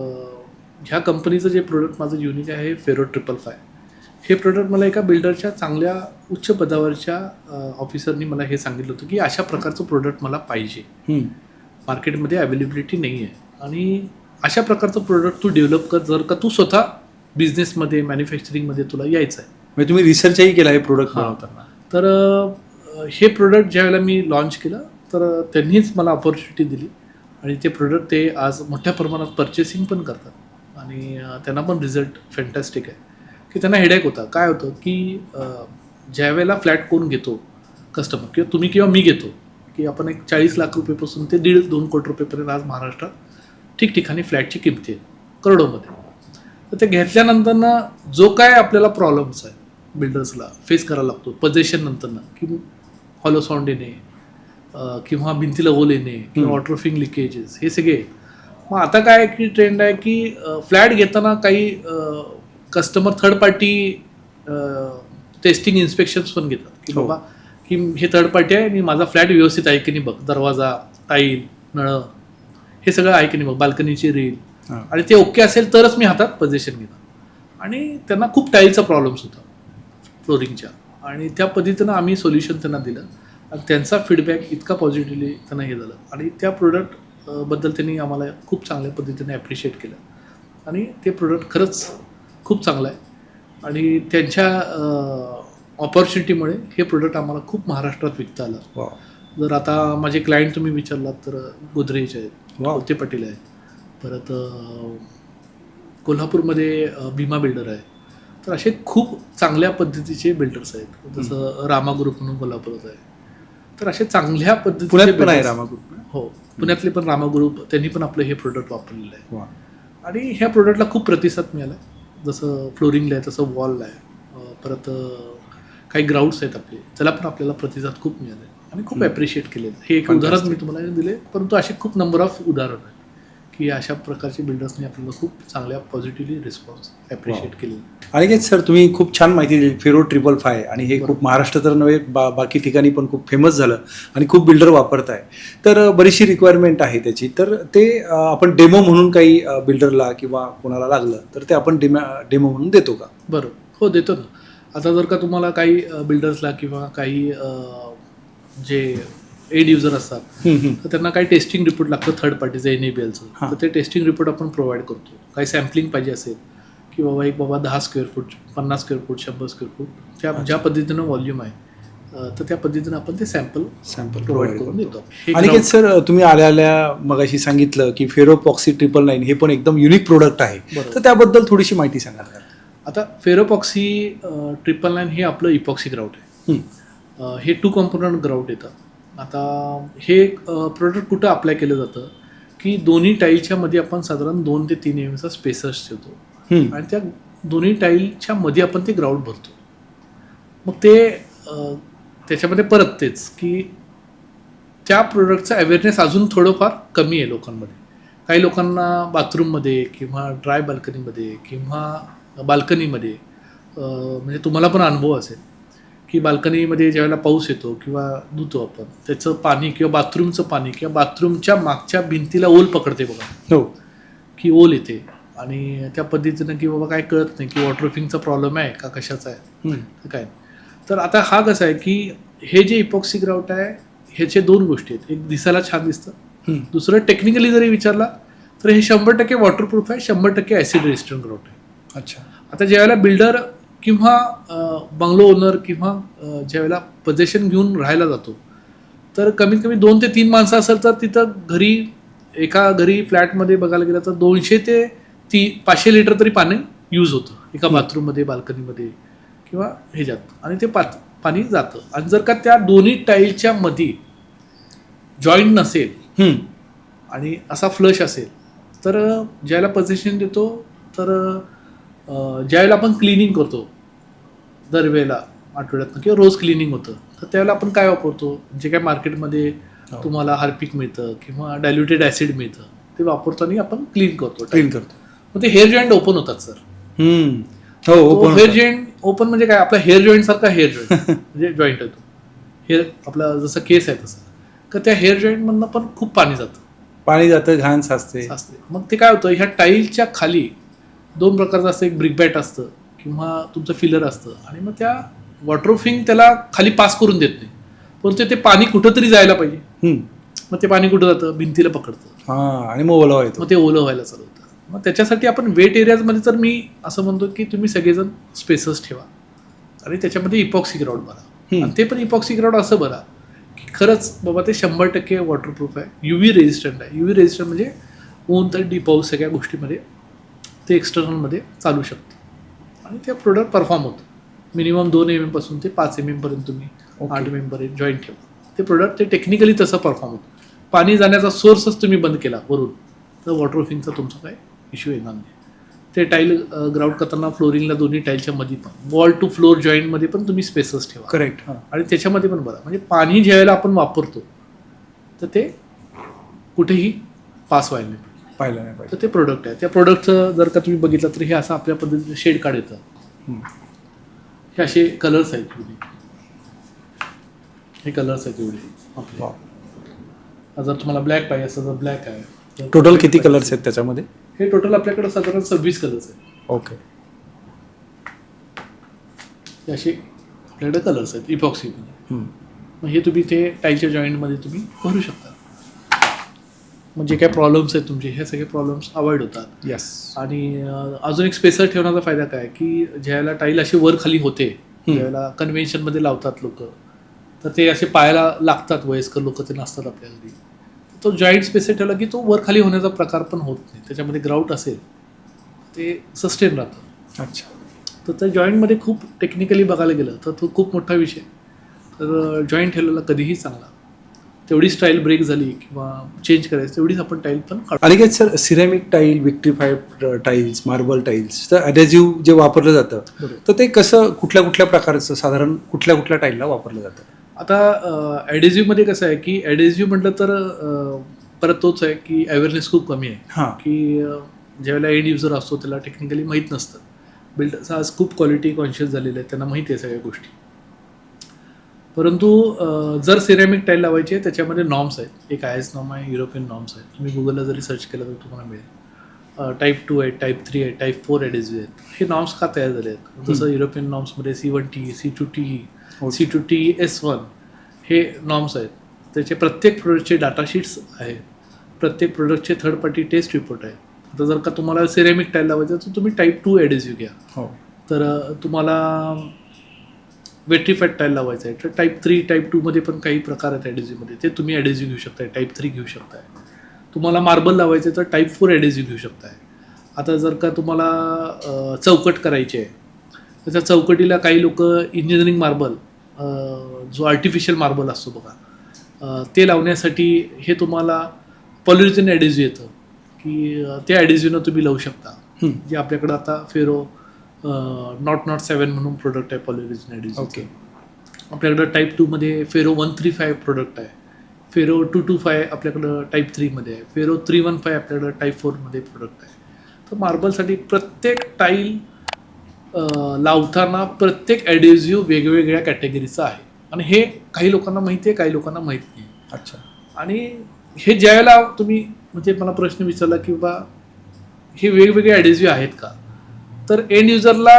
ह्या कंपनीचं जे प्रोडक्ट माझं युनिक आहे फेरो 555. हे प्रोडक्ट मला एका बिल्डरच्या चांगल्या उच्च पदावरच्या ऑफिसरनी मला हे सांगितलं होतं की अशा प्रकारचं प्रोडक्ट मला पाहिजे, मार्केटमध्ये अवेलेबिलिटी नाही आहे आणि अशा प्रकारचं प्रोडक्ट तू डेव्हलप कर जर का तू स्वतः बिझनेसमध्ये मॅन्युफॅक्चरिंगमध्ये तुला यायचं आहे. म्हणजे तुम्ही रिसर्चही केला हे प्रोडक्ट बनवताना? तर हे प्रोडक्ट ज्यावेळेला मी लॉन्च केलं तर त्यांनीच मला ऑपॉर्च्युनिटी दिली आणि ते प्रोडक्ट ते आज मोठ्या प्रमाणात परचेसिंग पण करतात आणि त्यांना पण रिझल्ट फॅन्टॅस्टिक आहे. की त्यांना हेडॅक होता. काय होतं की ज्यावेळेला फ्लॅट कोण घेतो, कस्टमर किंवा तुम्ही किंवा मी घेतो की आपण एक 40 लाख रुपयेपासून ते 1.5-2 कोटी रुपयेपर्यंत आज महाराष्ट्रात ठिकठिकाणी फ्लॅटची किमती आहे करोडोमध्ये. तर ते घेतल्यानंतरनं जो काय आपल्याला प्रॉब्लेम्स आहे बिल्डर्सला फेस करायला लागतो पोझेशन नंतरनं, की हॉलो साऊंड येणे किंवा भिंतीला ओल येणे किंवा वॉटरप्रूफिंग लिकेजेस हे सगळे. मग आता काय की ट्रेंड आहे की फ्लॅट घेताना काही कस्टमर थर्ड पार्टी टेस्टिंग इन्स्पेक्शन्स पण घेतात की बाबा की हे थर्ड पार्टी आहे आणि माझा फ्लॅट व्यवस्थित आहे की नाही बघ, दरवाजा, टाईल, नळं हे सगळं आहे की नाही बघ, बाल्कनीची रील, आणि ते ओके असेल तरच मी हातात पोझिशन घेणार. आणि त्यांना खूप टाईलचा प्रॉब्लेम्स होता फ्लोरिंगच्या आणि त्या पद्धतीनं आम्ही सोल्युशन त्यांना दिलं आणि त्यांचा फीडबॅक इतका पॉझिटिव्हली त्यांना हे झालं आणि त्या प्रोडक्ट बद्दल त्यांनी आम्हाला खूप चांगल्या पद्धतीने ॲप्रिशिएट केलं आणि ते प्रोडक्ट खरंच खूप चांगला आहे आणि त्यांच्या ऑपॉर्च्युनिटीमुळे हे प्रोडक्ट आम्हाला खूप महाराष्ट्रात विकता आलं. वा जर आता माझे क्लायंट तुम्ही विचारलात तर गोदरेज आहेत, वा. कोते पटेल आहे, परत कोल्हापूरमध्ये भीमा बिल्डर आहे. तर असे खूप चांगल्या पद्धतीचे बिल्डर्स आहेत. जसं रामा ग्रुप म्हणून कोल्हापूरात आहे. तर असे चांगल्या पद्धतीचे पुण्यात पण आहे builders- रामा ग्रुप. हो, पुण्यातले पण रामा ग्रुप त्यांनी पण आपलं हे प्रोडक्ट वापरलेलं आहे वा आणि ह्या प्रोडक्टला खूप प्रतिसाद मिळाला आहे. जसं फ्लोरिंगला आहे तसं वॉलला आहे. परत काही ग्राउंड्स आहेत आपले, त्याला पण आपल्याला प्रतिसाद खूप मिळाला आहे आणि खूप ॲप्रिशिएट केले. हे एक Fantastic. उदाहरण मी तुम्हाला दिले, परंतु असे खूप नंबर ऑफ उदाहरण आहेत की अशा प्रकारचे बिल्डर्सनी आपल्याला खूप चांगल्या पॉझिटिव्हली रिस्पॉन्स ॲप्रिशिएट केले. आणि सर तुम्ही खूप छान माहिती दिली फेरो 555 आणि हे खूप महाराष्ट्र तर नव्हे बाकी ठिकाणी पण खूप फेमस झालं आणि खूप बिल्डर वापरत आहे. तर बरीचशी रिक्वायरमेंट आहे त्याची, तर ते आपण डेमो म्हणून काही बिल्डरला किंवा कोणाला लागलं तर ते आपण डेमो म्हणून देतो का? बरं, हो देतो ना. आता जर का तुम्हाला काही बिल्डर्सला किंवा काही जे एंड युजर असतात तर त्यांना काही टेस्टिंग रिपोर्ट लागतं थर्ड पार्टीचं NABLचं, हां. तर ते टेस्टिंग रिपोर्ट आपण प्रोव्हाइड करतो. काही सॅम्पलिंग पाहिजे असेल की बाबा 10 square foot, 50 square foot, 100 square foot त्या ज्या पद्धतीनं व्हॉल्यूम आहे तर त्या पद्धतीनं आपण ते सॅम्पल प्रोव्हाइड करून देतो. हे आणि ground- सर तुम्ही आल्या मगाशी सांगितलं की फेरोपॉक्सी 999 हे पण एकदम युनिक प्रोडक्ट आहे, बरोबर. तर त्याबद्दल थोडीशी माहिती सांगा. आता फेरोपॉक्सी 999 हे आपलं इपॉक्सी ग्राउट आहे. हे 2 कॉम्पोनंट ग्राउट येतं. आता हे प्रोडक्ट कुठं अप्लाय केलं जातं की दोन्ही टाईलच्या मध्ये आपण साधारण 2 ते 3 mm स्पेसर्स ठेवतो आणि त्या दोन्ही टाईलच्या मध्ये आपण ते ग्राउट भरतो. मग ते त्याच्यामध्ये परत तेच की त्या प्रोडक्टचं अवेअरनेस अजून थोडंफार कमी आहे लोकांमध्ये. काही लोकांना बाथरूममध्ये किंवा ड्राय बाल्कनीमध्ये किंवा बाल्कनीमध्ये म्हणजे तुम्हाला पण अनुभव असेल की बाल्कनीमध्ये ज्यावेळेला पाऊस येतो किंवा धुतो आपण त्याचं पाणी किंवा बाथरूमचं पाणी किंवा बाथरूमच्या मागच्या भिंतीला ओल पकडते बघा, हो की ओल येते आणि त्या पद्धतीनं की बाबा काय कळत नाही की वॉटरप्रूफिंगचा प्रॉब्लेम आहे का कशाचा आहे तर काय. तर आता हा कसं आहे की हे जे इपॉक्सी ग्राउट आहे ह्याचे 2 गोष्टी आहेत. एक दिसायला छान दिसतं, दुसरं टेक्निकली जरी विचारला तर हे 100% वॉटरप्रूफ आहे, 100% ॲसिड रेजिस्टंट ग्राउट आहे. अच्छा. आता ज्यावेळेला बिल्डर किंवा बंगलो ओनर किंवा ज्यावेळेला पोझिशन घेऊन राहायला जातो तर कमीत कमी 2 ते 3 माणसं असेल तर तिथं एका घरी फ्लॅटमध्ये बघायला गेलं तर 200 ते 500 लिटर तरी पाणी यूज होतं एका बाथरूममध्ये, बाल्कनीमध्ये किंवा ह्याच्यात आणि ते पाणी जातं. आणि जर का त्या दोन्ही टाईलच्या मध्ये जॉईंट नसेल आणि असा फ्लश असेल तर ज्यावेळेला पोझिशन देतो तर ज्यावेळेला आपण क्लिनिंग करतो दरवेळेला आठवड्यातनं किंवा रोज क्लिनिंग होतं तर त्यावेळेला आपण काय वापरतो, जे काय मार्केटमध्ये तुम्हाला हार्पिक मिळतं किंवा डायल्युटेड ॲसिड मिळतं ते वापरताना आपण क्लीन करतो. मग ते हेअर जॉईंट ओपन होतात सर. हो, हेअर जॉईंट ओपन म्हणजे काय, आपला हेअर जॉईंट सारखा हेअर जॉईंट म्हणजे जॉईंट आहे तो हेअर आपला जसं केस आहे तसं, तर त्या हेअर जॉईंटमधनं पण खूप पाणी जातं, घाण साचते. मग ते काय होतं, ह्या टाईलच्या खाली 2 प्रकारचं असतं, एक ब्रिकबॅट असतं किंवा तुमचं फिलर असतं आणि मग त्या वॉटरप्रूफिंग त्याला खाली पास करून देत नाही, परंतु ते पाणी कुठंतरी जायला पाहिजे. मग ते पाणी कुठं जातं, भिंतीला पकडतं आणि मग ओला व्हायचं, मग ते ओलं व्हायला चालू होतं. मग त्याच्यासाठी आपण वेट एरियाजमध्ये तर मी असं म्हणतो की तुम्ही सगळेजण स्पेसस ठेवा आणि त्याच्यामध्ये इपॉक्सी ग्राउट भरा आणि ते पण इपॉक्सी ग्राउट असं भरा की खरंच बाबा ते 100% वॉटरप्रूफ आहे, UV रेजिस्टंट आहे. UV रेजिस्टंट म्हणजे ऊन, थंडी, पाऊस सगळ्या गोष्टीमध्ये ते एक्सटर्नलमध्ये चालू शकतं आणि ते प्रोडक्ट परफॉर्म होतं. मिनिमम 2 mm पासून ते 5 mm पर्यंत तुम्ही 8 mm पर्यंत जॉईंट ठेवा, ते प्रोडक्ट ते टेक्निकली तसं परफॉर्म होतं. पाणी जाण्याचा सोर्सच तुम्ही बंद केला वरून तर वॉटरप्रूफिंगचा तुमचा काय इश्यू येणार नाही. ते टाईल ग्राउट करताना फ्लोरिंगला दोन्ही टाईलच्या मध्ये पण वॉल टू फ्लोर जॉईंटमध्ये पण तुम्ही स्पेसस ठेवा. करेक्ट. आणि त्याच्यामध्ये पण बघा म्हणजे पाणी ज्यावेळेला आपण वापरतो तर ते कुठेही पास व्हायला नाही पाहिलं नाही पाहिजे. तर ते प्रोडक्ट आहे. त्या प्रोडक्टचं जर का तुम्ही बघितलं तर हे असं आपल्या पद्धतीचं शेड कार्ड येतं. हे असे कलर्स आहेत एवढे, हे कलर्स आहेत एवढे आपले. जर तुम्हाला ब्लॅक पाहिजे असं तर ब्लॅक आहे. टोटल किती कलर्स आहेत त्याच्यामध्ये? हे टोटल आपल्याकडे साधारण 26 कलर्स आहेत. ओके. हे असे आपल्याकडे कलर्स आहेत इपॉक्सीमध्ये. मग हे तुम्ही ते टाईलच्या जॉईंटमध्ये तुम्ही भरू शकता. म्हणजे काय प्रॉब्लेम्स आहेत तुमचे, हे सगळे प्रॉब्लेम्स अवॉइड होतात. येस. आणि अजून एक स्पेसर ठेवण्याचा फायदा काय की ज्यावेळेला टाईल अशी वर खाली होते, ज्यावेळेला कन्व्हेन्शनमध्ये लावतात लोक, तर ते असे पायाला लागतात, वयस्कर लोक ते नसतात आपल्या घरी. तो जॉईंट स्पेसर ठेवला की तो वर खाली होण्याचा प्रकार पण होत नाही, त्याच्यामध्ये ग्राउट असेल ते सस्टेन राहतं. अच्छा. तर त्या जॉईंटमध्ये खूप टेक्निकली बघायला गेलं तर तो खूप मोठा विषय. तर जॉईंट ठेवलेला कधीही चांगला. तेवढी स्टाईल ब्रेक झाली किंवा चेंज करायची तेवढीच आपण टाईल पण काढू. आणि काय sir, ceramic tile, vitrified tiles, marble tiles, तर अडेझिव्ह जे वापरलं जातं, तर ते कसं कुठल्या कुठल्या प्रकारचं साधारण कुठल्या कुठल्या टाईलला वापरलं जातं? आता ॲडेझिव्हमध्ये कसं आहे की ॲडेझिव्ह म्हटलं तर परत तोच आहे की अवेअरनेस खूप कमी आहे. हां. की ज्यावेळेला एंड युजर असतो त्याला टेक्निकली माहीत नसतं. बिल्डर्स आज खूप क्वालिटी कॉन्शियस झालेले आहेत, त्यांना माहिती आहे सगळ्या गोष्टी. परंतु जर सिरेमिक टाईल लावायची आहे त्याच्यामध्ये नॉर्म्स आहेत. एक IS नॉर्म आहे, युरोपियन नॉर्म्स आहेत. तुम्ही गुगलला जरी सर्च केलं तर तुम्हाला मिळेल. टाईप 2 आहे, टाईप 3 आहे, टाईप 4 ॲडेझिव्ह आहेत. हे नॉर्म्स का तयार झाले आहेत? जसं European नॉर्म्समध्ये C1T, C2T, C2T S1 हे नॉर्म्स आहेत. त्याचे प्रत्येक प्रोडक्टचे डाटाशीट्स आहेत, प्रत्येक प्रोडक्टचे थर्ड पार्टी टेस्ट रिपोर्ट आहे. आता जर का तुम्हाला सिरेमिक टाईल लावायचं तर तुम्ही टाईप 2 ॲडेझिव्ह घ्या. हो. तर तुम्हाला विक्ट्रिफाईड टाईल लावायचं आहे तर टाईप 3, टाईप 2मध्ये पण काही प्रकार आहेत ॲडेझिव्हमध्ये, ते तुम्ही ॲडेझिव्ह घेऊ शकताय. टाईप 3 घेऊ शकताय. तुम्हाला मार्बल लावायचं तर टाईप 4 ॲडेझिव्ह घेऊ शकताय. आता जर का तुम्हाला चौकट करायची आहे तर त्या चौकटीला काही लोक इंजिनिअरिंग मार्बल, जो आर्टिफिशियल मार्बल असतो बघा, ते लावण्यासाठी हे तुम्हाला पॉलियुरेथेन ॲडेझिव्ह येतं की त्या ॲडेझिव्हनं तुम्ही लावू शकता. जे आपल्याकडं आता फेरो नॉट 7 म्हणून प्रोडक्ट आहे पॉलियुरेथेन ॲडेझिव्ह. ओके. आपल्याकडं टाईप 2मध्ये फेरो 135 प्रोडक्ट आहे, फेरो 225 आपल्याकडं टाईप 3मध्ये आहे, फेरो 315 आपल्याकडं टाईप 4मध्ये प्रोडक्ट आहे. तर मार्बलसाठी प्रत्येक टाईल लावताना प्रत्येक ॲडेझिव्ह वेगवेगळ्या कॅटेगरीचा आहे. आणि हे काही लोकांना माहिती आहे, काही लोकांना माहीत नाही. अच्छा. आणि हे ज्यावेळेला तुम्ही म्हणजे मला प्रश्न विचारला की बाबा हे वेगवेगळे ॲडेझिव्ह आहेत का, तर एंड युजरला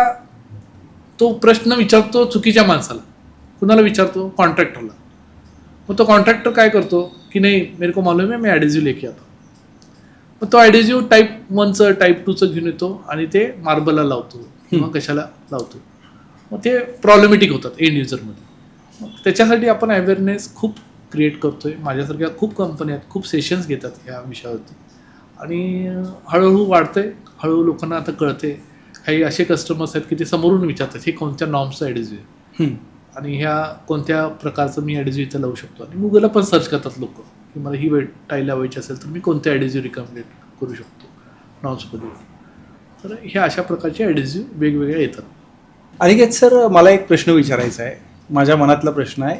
तो प्रश्न विचारतो चुकीच्या माणसाला. कुणाला विचारतो? कॉन्ट्रॅक्टरला. मग तो कॉन्ट्रॅक्टर काय करतो की नाही मेरे को मालूम है मैं ॲडेझिव्ह लेके आता. मग तो ॲडेझिव्ह टाईप 1चं टाईप 2चं घेऊन येतो आणि ते मार्बलला लावतो किंवा कशाला लावतो. मग ते प्रॉब्लेमॅटिक होतात एंड युजरमध्ये. मग त्याच्यासाठी आपण अवेअरनेस खूप क्रिएट करतोय. माझ्यासारख्या खूप कंपन्या आहेत, खूप सेशन्स घेतात ह्या विषयावरती आणि हळूहळू वाढतंय. हळूहळू लोकांना आता कळते. काही असे कस्टमर्स आहेत की ते समोरून विचारतात हे कोणत्या नॉर्म्सचं ॲडेझिव्ह आणि ह्या कोणत्या प्रकारचं मी ॲडेझिव्ह इथं लावू शकतो. आणि गुगलला पण सर्च करतात लोक की मला ही टाईल लावायची असेल तर मी कोणते ॲडेझिव्ह रिकमेंड करू शकतो नॉर्म्समध्ये. तर ह्या अशा प्रकारचे ॲडेझिव्ह वेगवेगळे येतात. अनिकेत सर, मला एक प्रश्न विचारायचा आहे, माझ्या मनातला प्रश्न आहे.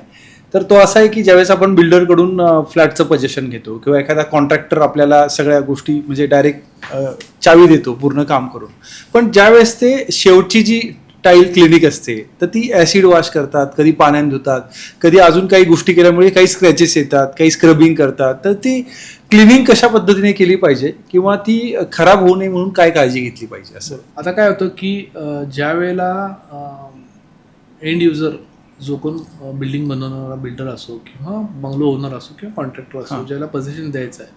तर तो असा आहे की ज्यावेळेस आपण बिल्डरकडून फ्लॅटचं पोझिशन घेतो किंवा एखादा कॉन्ट्रॅक्टर आपल्याला सगळ्या गोष्टी म्हणजे डायरेक्ट चावी देतो पूर्ण काम करून, पण ज्यावेळेस ते शेवटची जी टाईल क्लिनिक असते तर ती ॲसिड वॉश करतात, कधी पाण्याने धुतात, कधी अजून काही गोष्टी केल्यामुळे काही स्क्रॅचेस येतात, काही स्क्रबिंग करतात. तर ती क्लिनिंग कशा पद्धतीने केली पाहिजे किंवा ती खराब होऊ नये म्हणून काय काळजी घेतली पाहिजे असं? आता काय होतं की ज्या वेळेला एंड युजर जो कोण बिल्डिंग बनवणारा बिल्डर असो किंवा बंगलो ओनर असो किंवा कॉन्ट्रॅक्टर असो, ज्याला पोझिशन द्यायचं आहे,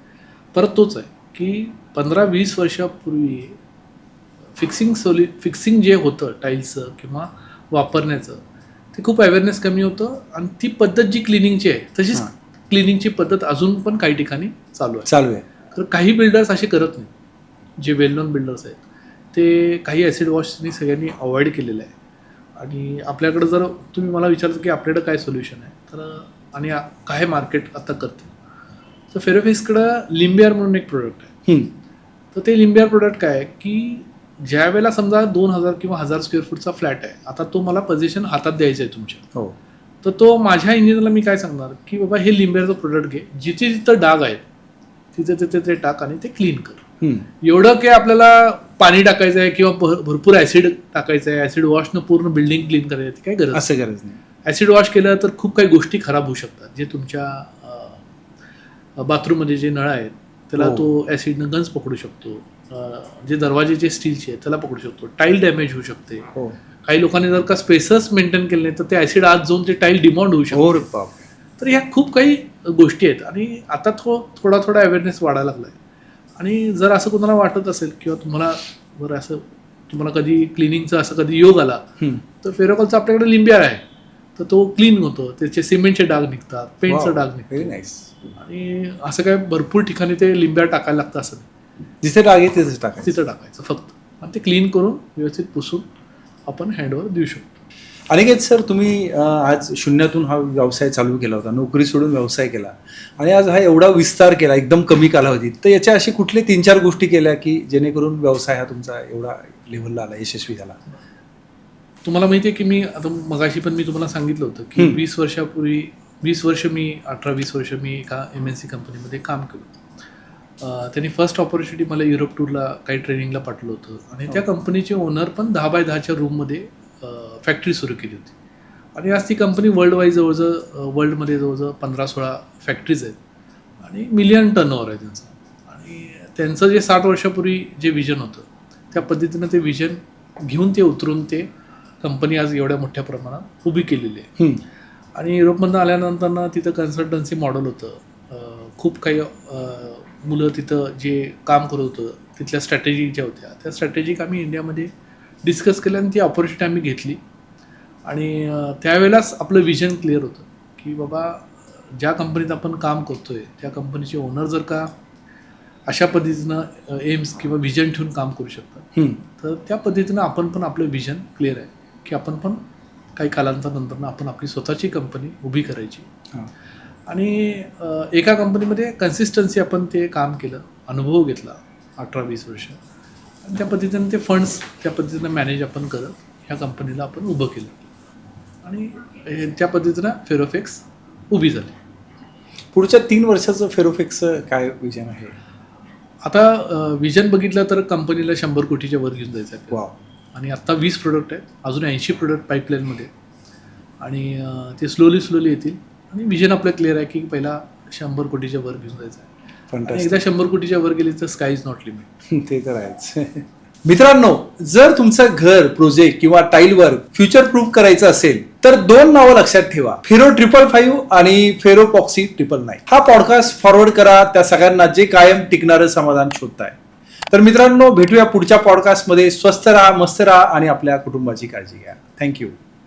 परत तोच आहे की 15-20 वर्षापूर्वी फिक्सिंग जे होतं टाईल्सचं किंवा वापरण्याचं ते खूप अवेअरनेस कमी होतं. आणि ती पद्धत जी क्लिनिंगची आहे तशीच क्लिनिंगची पद्धत अजून पण काही ठिकाणी चालू आहे. तर काही बिल्डर्स असे करत नाही, जे वेल नोन बिल्डर्स आहेत ते काही ॲसिड वॉशनी सगळ्यांनी अवॉइड केलेलं आहे. आणि आपल्याकडं जर तुम्ही मला विचारलं की आपल्याकडं काय सोल्युशन आहे तर आणि काय मार्केट आता करते, तर फेरोफिक्सकडं लिंबियर म्हणून एक प्रोडक्ट आहे. तर ते लिंबियर प्रोडक्ट काय आहे की ज्या वेळेला समजा 2000 किंवा 1000 स्क्वेअर फूटचा फ्लॅट आहे, आता तो मला पोझिशन हातात द्यायचा आहे तुमच्या, तर तो माझ्या इंजिनियरला मी काय सांगणार की बाबा हे लिंबियरचं प्रोडक्ट घे, जिथे जिथं डाग आहेत तिथे तिथे ते टाक आणि ते क्लीन कर. एवढं की आपल्याला पाणी टाकायचं आहे किंवा भरपूर ॲसिड टाकायचं आहे, ॲसिड वॉशनं पूर्ण बिल्डिंग क्लीन करायची काही गरज नाही. ॲसिड वॉश केलं तर खूप काही गोष्टी खराब होऊ शकतात. जे तुमच्या बाथरूममध्ये जे नळ आहेत त्याला तो ॲसिडनं गंज पकडू शकतो. जे दरवाजेचे स्टीलचे आहेत त्याला पकडू शकतो. टाईल डॅमेज होऊ शकते. काही लोकांनी जर का स्पेसस मेंटेन केले नाही तर ते ॲसिड आत जाऊन ते टाईल डिमॉन्ड होऊ शकतो. तर ह्या खूप काही गोष्टी आहेत आणि आता थोडा अवेअरनेस वाढायला लागला आहे. आणि जर असं कोणाला वाटत असेल किंवा तुम्हाला कधी क्लिनिंगचा असं कधी योग आला तर फेरोकॉलचा आपल्याकडे लिंबियाळ आहे, तर तो क्लीन होतो, त्याचे सिमेंटचे डाग निघतात, पेंटचं डाग व्हेरी निघतं. नाईस. आणि असं काय भरपूर ठिकाणी ते लिंबियाळ टाकायला लागतं असं नाही, जिथे डाग आहे तिथेच टाकायचं. तिथं टाकायचं फक्त आणि ते क्लीन करून व्यवस्थित पुसून आपण हँडओव्हर देऊ शकतो. अनिकेत सर, तुम्ही आज शून्यातून हा व्यवसाय चालू केला होता, नोकरी सोडून व्यवसाय केला आणि आज हा एवढा विस्तार केला एकदम कमी कालावधीत. तर याच्या अशी कुठले 3-4 गोष्टी केल्या की जेणेकरून व्यवसाय हा तुमचा एवढा लेव्हलला आला, यशस्वी झाला? तुम्हाला माहिती आहे की मी आता मगाशी पण मी तुम्हाला सांगितलं होतं की 20 वर्षापूर्वी 18-20 वर्ष मी एका MNC कंपनीमध्ये काम केलं. त्यांनी फर्स्ट ऑपॉर्च्युनिटी मला युरोप टूरला काही ट्रेनिंगला पाठवलं होतं आणि त्या कंपनीचे ओनर पण 10x10च्या रूममध्ये फॅक्टरी सुरू केली होती. आणि आज ती कंपनी वर्ल्डमध्ये जवळजवळ 15-16 फॅक्टरीज आहेत आणि मिलियन टर्नओव्हर आहे त्यांचं. आणि त्यांचं जे 60 वर्षापूर्वी जे विजन होतं त्या पद्धतीनं ते विजन घेऊन ते उतरून ते कंपनी आज एवढ्या मोठ्या प्रमाणात उभी केलेली आहे. आणि युरोपमधून आल्यानंतर तिथं कन्सल्टन्सी मॉडेल होतं. खूप काही मुलं तिथं जे काम करत होतं तिथल्या स्ट्रॅटेजी ज्या होत्या त्या स्ट्रॅटेजिक आम्ही इंडियामध्ये डिस्कस केल्या आणि ती ऑपॉर्च्युनिटी आम्ही घेतली. आणि त्यावेळेलाच आपलं विजन क्लिअर होतं की बाबा ज्या कंपनीत आपण काम करतोय त्या कंपनीचे ओनर जर का अशा पद्धतीनं एम्स किंवा विजन ठेवून काम करू शकतात तर त्या पद्धतीनं आपण पण आपलं विजन क्लिअर आहे की आपण पण काही कालांतरानंतर आपण आपली स्वतःची कंपनी उभी करायची. आणि एका कंपनीमध्ये कन्सिस्टन्सी आपण ते काम केलं, अनुभव घेतला 18-20 वर्ष आणि त्या पद्धतीनं ते फंड्स त्या पद्धतीनं मॅनेज आपण करत ह्या कंपनीला आपण उभं केलं आणि त्या पद्धतीनं फेरोफेक्स उभी झाली. पुढच्या 3 वर्षाचं फेरोफेक्सचं काय विजन आहे? आता विजन बघितलं तर कंपनीला 100 कोटीच्या वर घेऊन जायचं आहे. वाव. आणि आत्ता 20 प्रोडक्ट आहेत, अजून 80 प्रोडक्ट पाईपलाईनमध्ये आणि ते स्लोली येतील. आणि विजन आपलं क्लिअर आहे की पहिला 100 कोटीच्या वर घेऊन जायचं आहे. आणि एकदा 100 कोटीच्या वर गेले तर स्काय इज नॉट लिमिट. ते तर आहेच. मित्रांनो, जर तुमचं घर, प्रोजेक्ट किंवा टाईल वर्क फ्युचर प्रूफ करायचं असेल तर 2 नावं लक्षात ठेवा, फेरो 555 आणि फेरोपॉक्सी 999. हा पॉडकास्ट फॉरवर्ड करा त्या सगळ्यांना जे कायम टिकणारं समाधान शोधताय. तर मित्रांनो, भेटूया पुढच्या पॉडकास्टमध्ये. स्वस्थ राहा, मस्त राहा आणि आपल्या कुटुंबाची काळजी घ्या. थँक्यू.